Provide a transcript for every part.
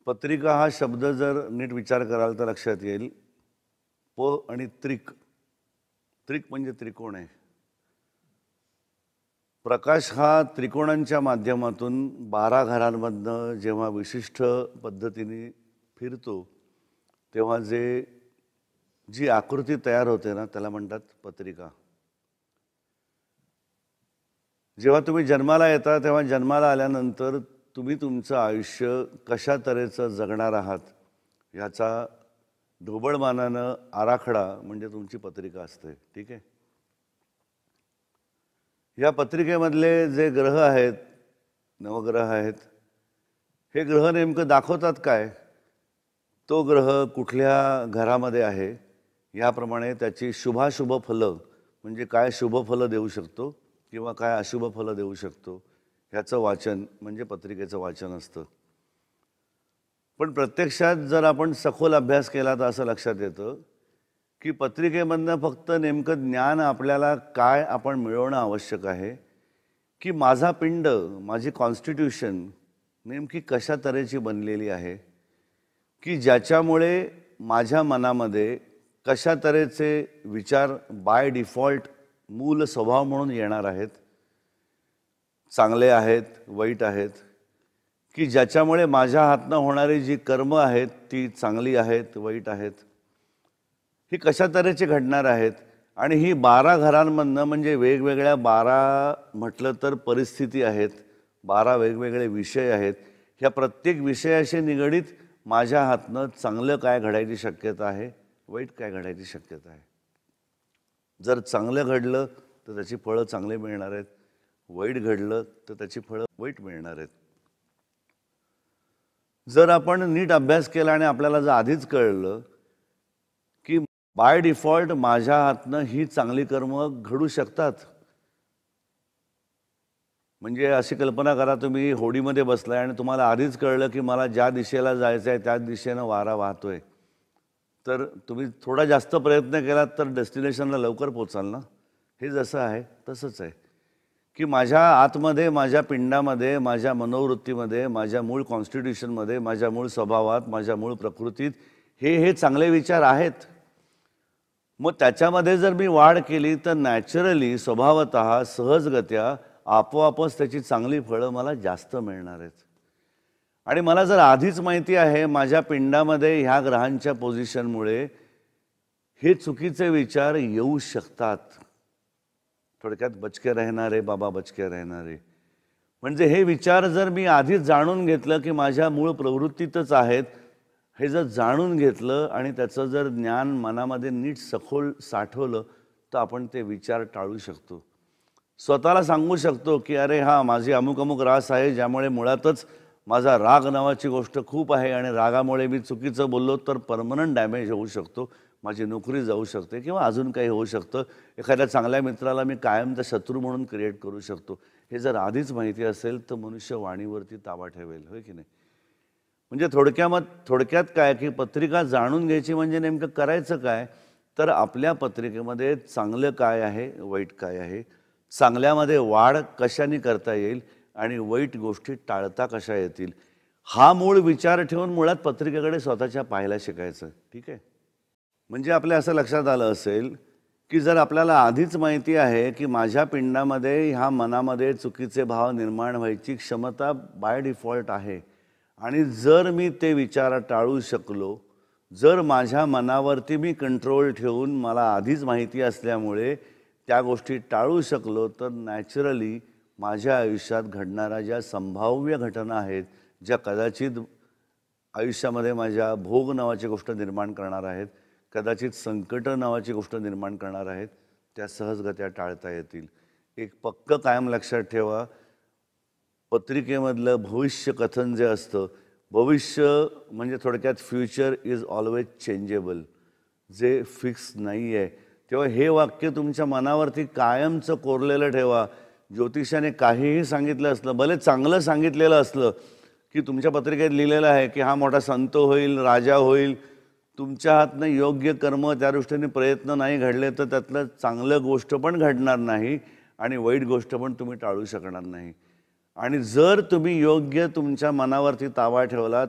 पत्रिका हा शब्द जर नीट विचार कराल तर लक्षात येईल. प आणि त्रिक. त्रिक म्हणजे त्रिकोण आहे. प्रकाश हा त्रिकोणांच्या माध्यमातून 12 घरांमधनं जेव्हा विशिष्ट पद्धतीने फिरतो तेव्हा जी आकृती तयार होते ना त्याला म्हणतात पत्रिका. जेव्हा तुम्ही जन्माला येता तेव्हा जन्माला आल्यानंतर तुम्ही तुमचं आयुष्य कशा तऱ्हेचं जगणार आहात याचा ढोबळमानानं आराखडा म्हणजे तुमची पत्रिका असते. ठीक आहे. या पत्रिकेमधले जे ग्रह आहेत, नवग्रह आहेत, हे ग्रह नेमकं दाखवतात काय? तो ग्रह कुठल्या घरामध्ये आहे याप्रमाणे त्याची शुभाशुभ फलं म्हणजे काय शुभ फलं देऊ शकतो किंवा काय अशुभ फलं देऊ शकतो ह्याचं वाचन म्हणजे पत्रिकेचं वाचन असतं. पण प्रत्यक्षात जर आपण सखोल अभ्यास केला तर असं लक्षात येतं की पत्रिकेमधनं फक्त नेमकं ज्ञान आपल्याला काय आपण मिळवणं आवश्यक आहे की माझा पिंड, माझी कॉन्स्टिट्यूशन नेमकी कशा तऱ्हेची बनलेली आहे की ज्याच्यामुळे माझ्या मनामध्ये कशा तऱ्हेचे विचार बाय डिफॉल्ट मूल स्वभाव म्हणून येणार आहेत, चांगले आहेत, वाईट आहेत, की ज्याच्यामुळे माझ्या हातनं होणारी जी कर्म आहेत ती चांगली आहेत, वाईट आहेत, ही कशा तऱ्हेचे घडणार आहेत. आणि ही 12 घरांमधनं म्हणजे वेगवेगळ्या 12 म्हटलं तर परिस्थिती आहेत, 12 वेगवेगळे विषय आहेत. ह्या प्रत्येक विषयाशी निगडीत माझ्या हातनं चांगलं काय घडायची शक्यता आहे, वाईट काय घडायची शक्यता आहे. जर चांगलं घडलं तर त्याची फळं चांगले मिळणार आहेत, वाईट घडलं तर त्याची फळं वाईट मिळणार आहेत. जर आपण नीट अभ्यास केला आणि आपल्याला जर आधीच कळलं की बाय डिफॉल्ट माझ्या हातनं ही चांगली कर्म घडू शकतात. म्हणजे अशी कल्पना करा, तुम्ही होडीमध्ये बसलाय आणि तुम्हाला आधीच कळलं की मला ज्या दिशेला जायचं आहे त्याच दिशेनं वारा वाहतोय, तर तुम्ही थोडा जास्त प्रयत्न केलात तर डेस्टिनेशनला लवकर पोचाल ना. हे जसं आहे तसंच आहे की माझ्या आतमध्ये, माझ्या पिंडामध्ये, माझ्या मनोवृत्तीमध्ये, माझ्या मूळ कॉन्स्टिट्यूशनमध्ये, माझ्या मूळ स्वभावात, माझ्या मूळ प्रकृतीत हे चांगले विचार आहेत. मग त्याच्यामध्ये जर मी वाढ केली तर नॅचरली, स्वभावतः, सहजगत्या आपोआपच त्याची चांगली फळं मला जास्त मिळणार आहेत. आणि मला जर आधीच माहिती आहे माझ्या पिंडामध्ये ह्या ग्रहांच्या पोझिशनमुळे हे चुकीचे विचार येऊ शकतात. थोडक्यात बचके रहणारे बाबा बचके रहणारे. म्हणजे हे विचार जर मी आधीच जाणून घेतलं की माझ्या मूळ प्रवृत्तीतच आहेत, हे जर जाणून घेतलं आणि त्याचं जर ज्ञान मनामध्ये नीट सखोल साठवलं तर आपण ते विचार टाळू शकतो. स्वतःला सांगू शकतो की अरे हां, माझी अमुक अमुक रास आहे ज्यामुळे मुळातच माझा राग नावाची गोष्ट खूप आहे आणि रागामुळे मी चुकीचं बोललो तर परमनंट डॅमेज होऊ शकतो, माझी नोकरी जाऊ शकते किंवा अजून काही होऊ शकतं, एखाद्या चांगल्या मित्राला मी कायमचा शत्रू म्हणून क्रिएट करू शकतो. हे जर आधीच माहिती असेल तर मनुष्य वाणीवरती ताबा ठेवेल, होय की नाही. म्हणजे थोडक्यात काय की पत्रिका जाणून घ्यायची म्हणजे नेमकं करायचं काय, तर आपल्या पत्रिकेमध्ये चांगलं काय आहे, वाईट काय आहे, चांगल्यामध्ये वाढ कशाने करता येईल आणि वाईट गोष्टी टाळता कशा येतील, हा मूळ विचार ठेवून मुळात पत्रिकेकडे स्वतःच्या पाहायला शिकायचं. ठीक आहे. म्हणजे आपल्या असं लक्षात आलं असेल की जर आपल्याला आधीच माहिती आहे की माझ्या पिंडामध्ये ह्या मनामध्ये चुकीचे भाव निर्माण व्हायची क्षमता बाय डिफॉल्ट आहे आणि जर मी ते विचार टाळू शकलो, जर माझ्या मनावरती मी कंट्रोल ठेवून मला आधीच माहिती असल्यामुळे त्या गोष्टी टाळू शकलो, तर नॅचरली माझ्या आयुष्यात घडणाऱ्या ज्या संभाव्य घटना आहेत, ज्या कदाचित आयुष्यामध्ये माझ्या भोग नावाची गोष्ट निर्माण करणार आहेत, कदाचित संकट नावाची गोष्ट निर्माण करणार आहेत, त्या सहजगत्या टाळता येतील. एक पक्क कायम लक्षात ठेवा, पत्रिकेमधलं भविष्य कथन जे असतं, भविष्य म्हणजे थोडक्यात फ्युचर इज ऑलवेज चेंजेबल, जे फिक्स नाही आहे. तेव्हा हे वाक्य तुमच्या मनावरती कायमचं कोरलेलं ठेवा. ज्योतिषाने काहीही सांगितलं असलं, भले चांगलं सांगितलेलं असलं की तुमच्या पत्रिकेत लिहिलेलं आहे की हा मोठा संत होईल, राजा होईल, तुमच्या हातनं योग्य कर्म त्या दृष्टीने प्रयत्न नाही घडले तर त्यातलं चांगलं गोष्ट पण घडणार नाही आणि वाईट गोष्ट पण तुम्ही टाळू शकणार नाही. आणि जर तुम्ही योग्य तुमच्या मनावरती ताबा ठेवलात,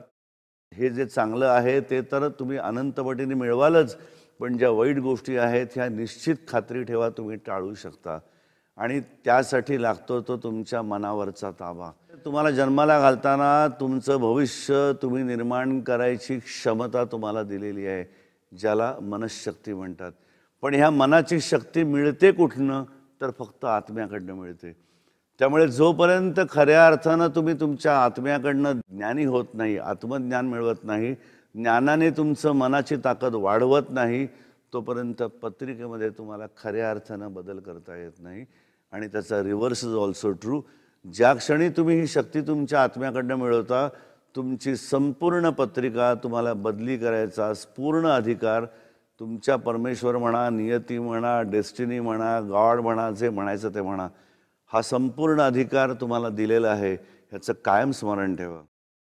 हे जे चांगलं आहे ते तर तुम्ही अनंतपटीने मिळवालच, पण ज्या वाईट गोष्टी आहेत ह्या निश्चित खात्री ठेवा तुम्ही टाळू शकता. आणि त्यासाठी लागतो तो तुमच्या मनावरचा ताबा. तुम्हाला जन्माला घालताना तुमचं भविष्य तुम्ही निर्माण करायची क्षमता तुम्हाला दिलेली आहे, ज्याला मनःशक्ती म्हणतात. पण ह्या मनाची शक्ती मिळते कुठनं? तर फक्त आत्म्याकडनं मिळते. त्यामुळे जोपर्यंत खऱ्या अर्थानं तुम्ही तुमच्या आत्म्याकडनं ज्ञानी होत नाही, आत्मज्ञान मिळवत नाही, ज्ञानाने तुमचं मनाची ताकद वाढवत नाही, तोपर्यंत पत्रिकेमध्ये तुम्हाला खऱ्या अर्थानं बदल करता येत नाही. आणि त्याचा रिव्हर्स इज ऑल्सो ट्रू. ज्या क्षणी तुम्ही ही शक्ती तुमच्या आत्म्याकडनं मिळवता, तुमची संपूर्ण पत्रिका तुम्हाला बदली करायचा पूर्ण अधिकार तुमच्या परमेश्वर म्हणा, नियती म्हणा, डेस्टिनी म्हणा, गॉड म्हणा, जे म्हणायचं ते म्हणा, हा संपूर्ण अधिकार तुम्हाला दिलेला आहे, ह्याचं कायम स्मरण ठेवा.